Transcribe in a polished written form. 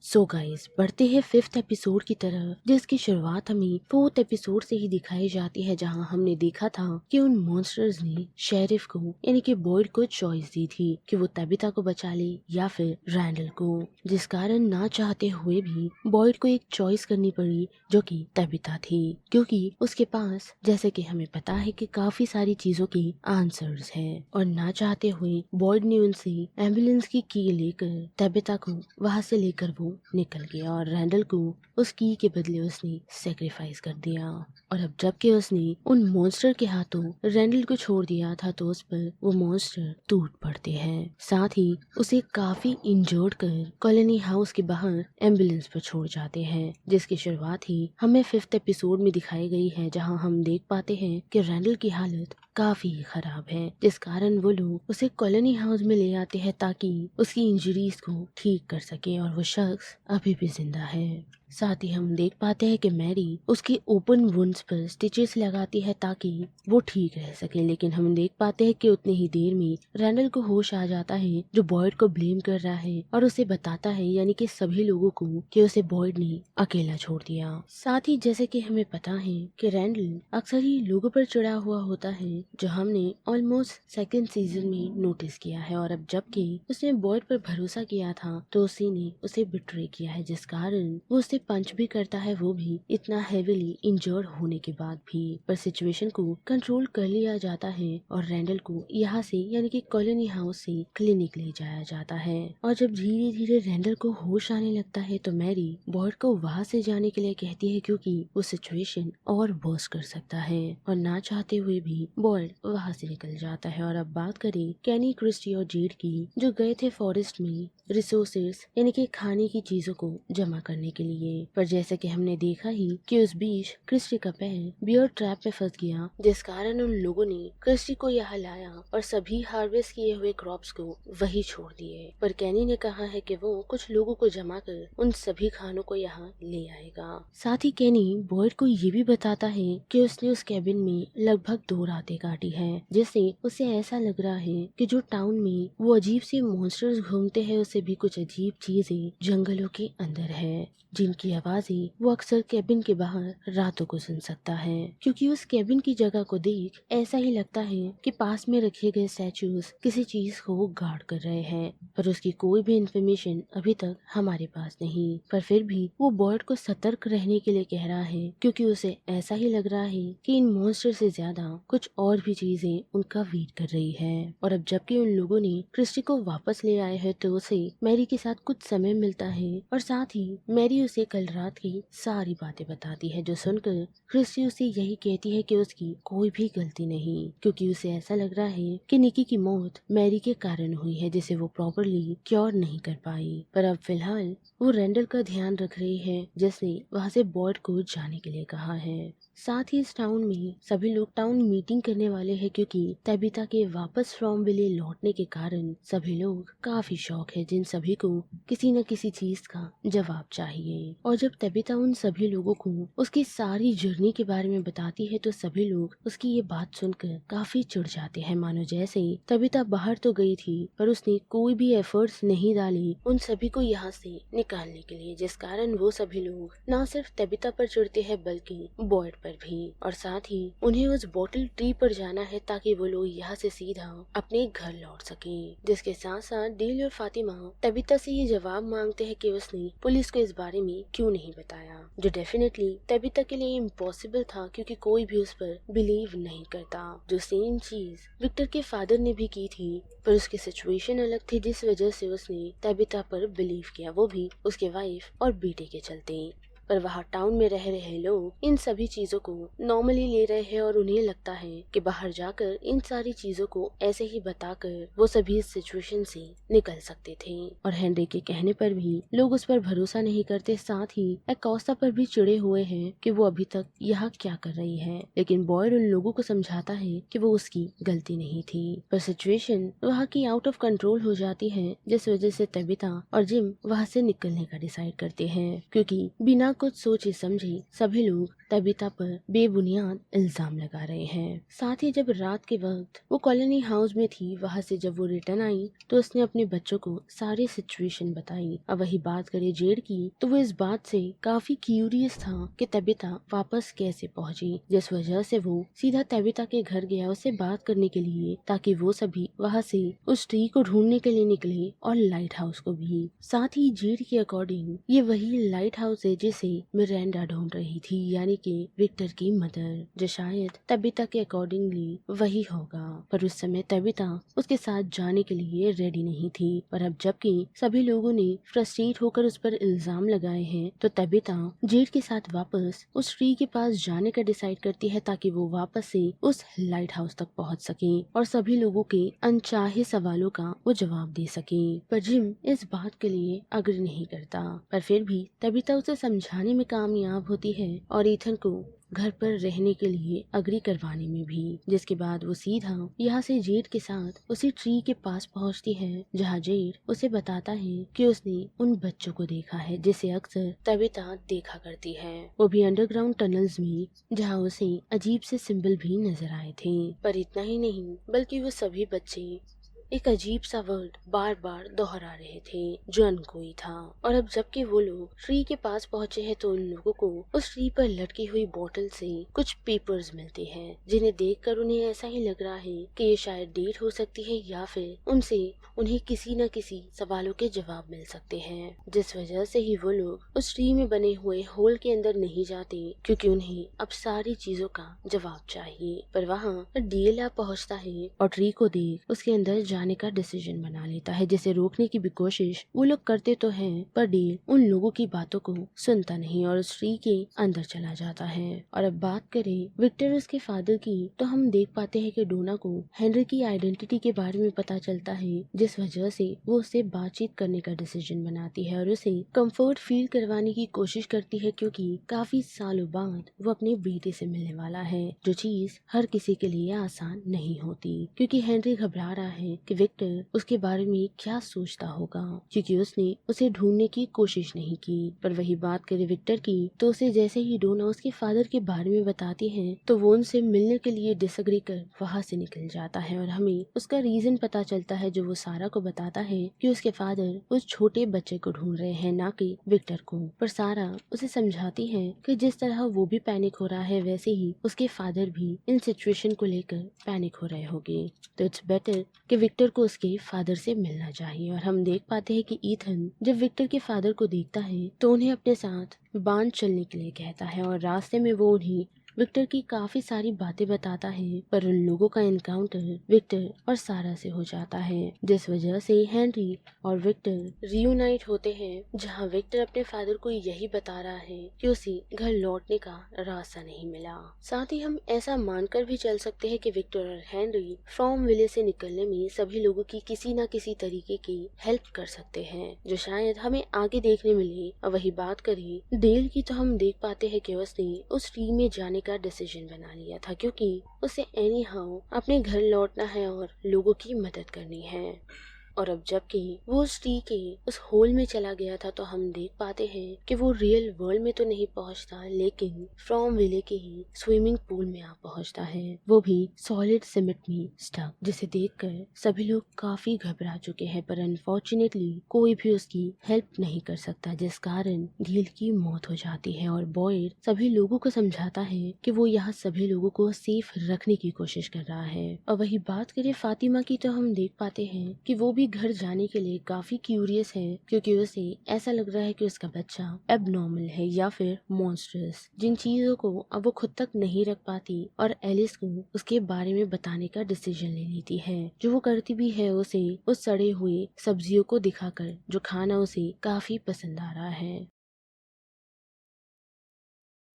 So guys, बढ़ते हैं 5th episode की तरफ, जिसकी शुरुआत हमें 4th एपिसोड से ही दिखाई जाती है, जहां हमने देखा था कि उन मॉन्स्टर्स ने शेरिफ को यानी कि बॉयड को चॉइस दी थी कि वो तबिता को बचा ले या फिर रैंडल को, जिस कारण ना चाहते हुए भी बॉयड को एक चॉइस करनी पड़ी जो कि तबिता थी, क्योंकि उसके पास जैसे कि हमें पता है कि काफी सारी चीजों के आंसर्स हैं। और ना चाहते हुए बॉयड ने उनसे एम्बुलेंस की की लेकर तबिता को वहां से लेकर वो निकल गया और रैंडल को उस की के बदले उसने सेक्रीफाइस कर दिया। और अब जबकि उसने उन मॉन्स्टर के हाथों रैंडल को छोड़ दिया था तो उस पर वो मॉन्स्टर टूट पड़ते हैं, साथ ही उसे काफी इंजर्ड कर कॉलोनी हाउस के बाहर एम्बुलेंस पर छोड़ जाते हैं, जिसकी शुरुआत ही हमें 5th एपिसोड में दिखाई गई है, जहां हम देख पाते हैं कि रैंडल की हालत काफी खराब है, जिस कारण वो लोग उसे कॉलोनी हाउस में ले आते हैं ताकि उसकी इंजरीज को ठीक कर सके और वो शख्स अभी भी जिंदा है। साथ ही हम देख पाते हैं कि मैरी उसकी ओपन वुंड्स पर स्टिचेस लगाती है ताकि वो ठीक रह सके, लेकिन हम देख पाते हैं कि उतनी ही देर में रैंडल को होश आ जाता है, जो बॉयड को ब्लेम कर रहा है और उसे बताता है यानी कि सभी लोगों को कि उसे बॉयड ने अकेला छोड़ दिया। साथ ही जैसे कि हमें पता है कि रैंडल अक्सर ही लोगों पर चिढ़ा हुआ होता है, जो हमने ऑलमोस्ट सेकेंड सीजन में नोटिस किया है। और अब जबकि उसने बॉयड पर भरोसा किया था तो उसी ने उसे बिट्रे किया है, जिस कारण वो उसे पंच भी करता है, वो भी इतना हेविली इंजर्ड होने के बाद भी। पर सिचुएशन को कंट्रोल कर लिया जाता है और रैंडल को यहाँ से यानी कि कॉलोनी हाउस से क्लिनिक ले जाया जाता है। और जब धीरे धीरे रैंडल को होश आने लगता है तो मैरी बॉयड को वहाँ से जाने के लिए कहती है, क्योंकि वो सिचुएशन और वर्स कर सकता है। और ना चाहते हुए भी बॉयड वहाँ से निकल जाता है। और अब बात करें कैनी, क्रिस्टी और जेड की, जो गए थे फॉरेस्ट में रिसोर्सेस यानी कि खाने की चीजों को जमा करने के लिए। पर जैसे कि हमने देखा ही कि उस बीच क्रिस्टी का पैर बियर ट्रैप में फंस गया, जिस कारण उन लोगों ने क्रिस्टी को यहाँ लाया और सभी हार्वेस्ट किए हुए क्रॉप्स को वही छोड़ दिए। पर कैनी ने कहा है कि वो कुछ लोगों को जमा कर उन सभी खानों को यहाँ ले आएगा। साथ ही कैनी बॉयड को ये भी बताता है कि उसने उस कैबिन में लगभग 2 रातें काटी है, जिससे उसे ऐसा लग रहा है कि जो टाउन में वो अजीब से मॉन्स्टर्स घूमते हैं, उससे भी कुछ अजीब चीजें जंगलों के अंदर है, जिनकी आवाजें वो अक्सर कैबिन के बाहर रातों को सुन सकता है। क्योंकि उस कैबिन की जगह को देख ऐसा ही लगता है कि पास में रखे गए स्टैचूज किसी चीज को गार्ड कर रहे हैं, पर उसकी कोई भी इंफॉर्मेशन अभी तक हमारे पास नहीं। पर फिर भी वो बॉयड को सतर्क रहने के लिए कह रहा है, क्योंकि उसे ऐसा ही लग रहा है कि इन मॉन्स्टर से ज्यादा कुछ और भी चीजें उनका वेट कर रही है। और अब जबकि उन लोगों ने क्रिस्टी को वापस ले आए हैं तो उसे मैरी के साथ कुछ समय मिलता है और साथ ही मैरी उसे कल रात की सारी बातें बताती है, जो सुनकर क्रिस्टी उसे यही कहती है कि उसकी कोई भी गलती नहीं, क्योंकि उसे ऐसा लग रहा है कि निकी की मौत मैरी के कारण हुई है, जिसे वो प्रॉपरली क्योर नहीं कर पाई। पर अब फिलहाल वो रैंडल का ध्यान रख रही है, जिसने वहाँ से बॉयड को जाने के लिए कहा है। साथ ही इस टाउन में सभी लोग टाउन मीटिंग करने वाले हैं, क्योंकि तबिता के वापस फ्रॉम विले लौटने के कारण सभी लोग काफी शौक है, जिन सभी को किसी न किसी चीज का जवाब चाहिए। और जब तबिता उन सभी लोगों को उसकी सारी जर्नी के बारे में बताती है तो सभी लोग उसकी ये बात सुनकर काफी चिढ़ जाते हैं, मानो जैसे तबिता बाहर तो गई थी पर उसने कोई भी एफर्ट्स नहीं डाली उन सभी को यहाँ से निकालने के लिए, जिस कारण वो सभी लोग न सिर्फ तबिता पर चिढ़ते हैं बल्कि बॉयड पर भी। और साथ ही उन्हें उस बॉटल ट्री पर जाना है ताकि वो लोग यहाँ से सीधा अपने घर लौट सके। जिसके साथ साथ डील और फातिमा तबिता से ये जवाब मांगते हैं कि उसने पुलिस को इस बारे में क्यों नहीं बताया, जो डेफिनेटली तबिता के लिए इम्पॉसिबल था, क्योंकि कोई भी उस पर बिलीव नहीं करता। जो सेम चीज विक्टर के फादर ने भी की थी, पर उसकी सिचुएशन अलग थी, जिस वजह से उसने तबिता पर बिलीव किया, वो भी उसके वाइफ और बेटे के चलते। पर वहाँ टाउन में रह रहे लोग इन सभी चीजों को नॉर्मली ले रहे हैं और उन्हें लगता है कि बाहर जाकर इन सारी चीजों को ऐसे ही बताकर वो सभी इस सिचुएशन से निकल सकते थे। और हेनरी के कहने पर भी लोग उस पर भरोसा नहीं करते, साथ ही एकोस्टा पर भी चिड़े हुए हैं कि वो अभी तक यहाँ क्या कर रही है, लेकिन बॉयड उन लोगों को समझाता है कि वो उसकी गलती नहीं थी। पर सिचुएशन वहाँ की आउट ऑफ कंट्रोल हो जाती है, जिस वजह से तबिता और जिम वहाँ से निकलने का डिसाइड करते हैं, क्योंकि बिना कुछ सोचे समझे सभी लोग तबीता पर बेबुनियाद इल्जाम लगा रहे हैं। साथ ही जब रात के वक्त वो कॉलोनी हाउस में थी, वहाँ से जब वो रिटर्न आई तो उसने अपने बच्चों को सारी सिचुएशन बताई। अब वही बात करे जेड की, तो वो इस बात से काफी क्यूरियस था कि तबीता वापस कैसे पहुंची, जिस वजह से वो सीधा तबीता के घर गया उससे बात करने के लिए, ताकि वो सभी वहाँ से उस ट्री को ढूंढने के लिए निकले और लाइट हाउस को भी। साथ ही जेड के अकॉर्डिंग ये वही लाइट हाउस है जिसे मिरांडा ढूंढ रही थी, यानी कि विक्टर की मदर, जो शायद तबीता के अकॉर्डिंगली वही होगा। पर उस समय तबीता उसके साथ जाने के लिए रेडी नहीं थी। पर अब जबकि सभी लोगों ने फ्रस्ट्रेट होकर उस पर इल्जाम लगाए हैं, तो तबीता जेड के साथ वापस उस ट्री के पास जाने का डिसाइड करती है, ताकि वो वापस से उस लाइट हाउस तक पहुंच सके और सभी लोगों के अनचाहे सवालों का वो जवाब दे सके। पर जिम इस बात के लिए अग्री नहीं करता, पर फिर भी तबीता उसे समझाने में कामयाब होती है और ईथन को घर पर रहने के लिए अग्री करवाने में भी, जिसके बाद वो सीधा यहाँ से जेड के साथ उसी ट्री के पास पहुँचती है, जहाँ जेड उसे बताता है कि उसने उन बच्चों को देखा है जिसे अक्सर तबीता देखा करती है, वो भी अंडरग्राउंड टनल्स में, जहाँ उसे अजीब से सिंबल भी नजर आए थे। पर इतना ही नहीं, बल्कि वो सभी बच्चे एक अजीब सा वर्ड बार बार दोहरा रहे थे जो अनकोई था। और अब जबकि वो लोग ट्री के पास पहुंचे हैं, तो उन लोगों को उस ट्री पर लटकी हुई बोतल से कुछ पेपर्स मिलते हैं, जिन्हें देखकर उन्हें ऐसा ही लग रहा है कि ये शायद डेट हो सकती है या फिर उनसे उन्हें किसी न किसी सवालों के जवाब मिल सकते हैं, जिस वजह से ही वो लोग उस ट्री में बने हुए होल के अंदर नहीं जाते, क्योंकि उन्हें अब सारी चीजों का जवाब चाहिए। पर वहाँ डीएलआर पहुँचता है और ट्री को देख उसके अंदर जाने का डिसीजन बना लेता है, जिसे रोकने की भी कोशिश वो लोग करते तो हैं, पर डील उन लोगों की बातों को सुनता नहीं और उस ट्री के अंदर चला जाता है। और अब बात करें विक्टर उसके फादर की, तो हम देख पाते हैं कि डोना को हेनरी की आइडेंटिटी के बारे में पता चलता है, जिस वजह से वो उससे बातचीत करने का डिसीजन बनाती है और उसे कंफर्ट फील करवाने की कोशिश करती है, क्योंकि काफी सालों बाद वो अपने बेटे से मिलने वाला है, जो चीज हर किसी के लिए आसान नहीं होती, क्योंकि हेनरी घबरा रहा है कि विक्टर उसके बारे में क्या सोचता होगा, क्योंकि उसने उसे ढूंढने की कोशिश नहीं की। पर वही बात करे विक्टर की, तो उसे जैसे ही डोना उसके फादर के बारे में बताती है, तो वो उनसे मिलने के लिए डिसएग्री कर वहाँ से निकल जाता है और हमें उसका रीजन पता चलता है, जो वो सारा को बताता है कि उसके फादर उस छोटे बच्चे को ढूंढ रहे हैं, ना कि विक्टर को। पर सारा उसे समझाती है कि जिस तरह वो भी पैनिक हो रहा है, वैसे ही उसके फादर भी इन सिचुएशन को लेकर पैनिक हो रहे होंगे, तो इट्स बेटर कि विक्टर को उसके फादर से मिलना चाहिए। और हम देख पाते हैं कि ईथन जब विक्टर के फादर को देखता है, तो उन्हें अपने साथ बांध चलने के लिए कहता है और रास्ते में वो उन्हें विक्टर की काफी सारी बातें बताता है। पर उन लोगों का एनकाउंटर विक्टर और सारा से हो जाता है, जिस वजह से हेनरी और विक्टर रियूनाइट होते हैं, जहां विक्टर अपने फादर को यही बता रहा है कि उसे घर लौटने का रास्ता नहीं मिला। साथ ही हम ऐसा मानकर भी चल सकते हैं कि विक्टर और हेनरी फ्रॉम विले से निकलने में सभी लोगों की किसी न किसी तरीके की हेल्प कर सकते हैं, जो शायद हमें आगे देखने मिले। और वही बात करें डेल की, तो हम देख पाते हैं कि उसने उस ट्री में जाने का डिसीजन बना लिया था, क्योंकि उसे एनी हाउ अपने घर लौटना है और लोगों की मदद करनी है। और अब जबकि वो उस ट्री के उस होल में चला गया था, तो हम देख पाते हैं कि वो रियल वर्ल्ड में तो नहीं पहुंचता, लेकिन फ्रॉम विले के ही स्विमिंग पूल में आ पहुंचता है, वो भी सॉलिड सीमेंट में स्टक, जिसे देखकर सभी लोग काफी घबरा चुके हैं। पर अनफॉर्चुनेटली कोई भी उसकी हेल्प नहीं कर सकता, जिस कारण डील की मौत हो जाती है। और बॉयड सभी लोगों को समझाता है कि वो यहाँ सभी लोगों को सेफ रखने की कोशिश कर रहा है। और वही बात करें फातिमा की, तो हम देख पाते हैं कि वो भी घर जाने के लिए काफी क्यूरियस है, क्योंकि उसे ऐसा लग रहा है कि उसका बच्चा एबनॉर्मल है या फिर मॉन्स्टरस, जिन चीजों को अब वो खुद तक नहीं रख पाती और एलिस को उसके बारे में बताने का डिसीजन ले लेती है। जो वो करती भी है, उसे उस सड़े हुए सब्जियों को दिखाकर, जो खाना उसे काफी पसंद आ रहा है।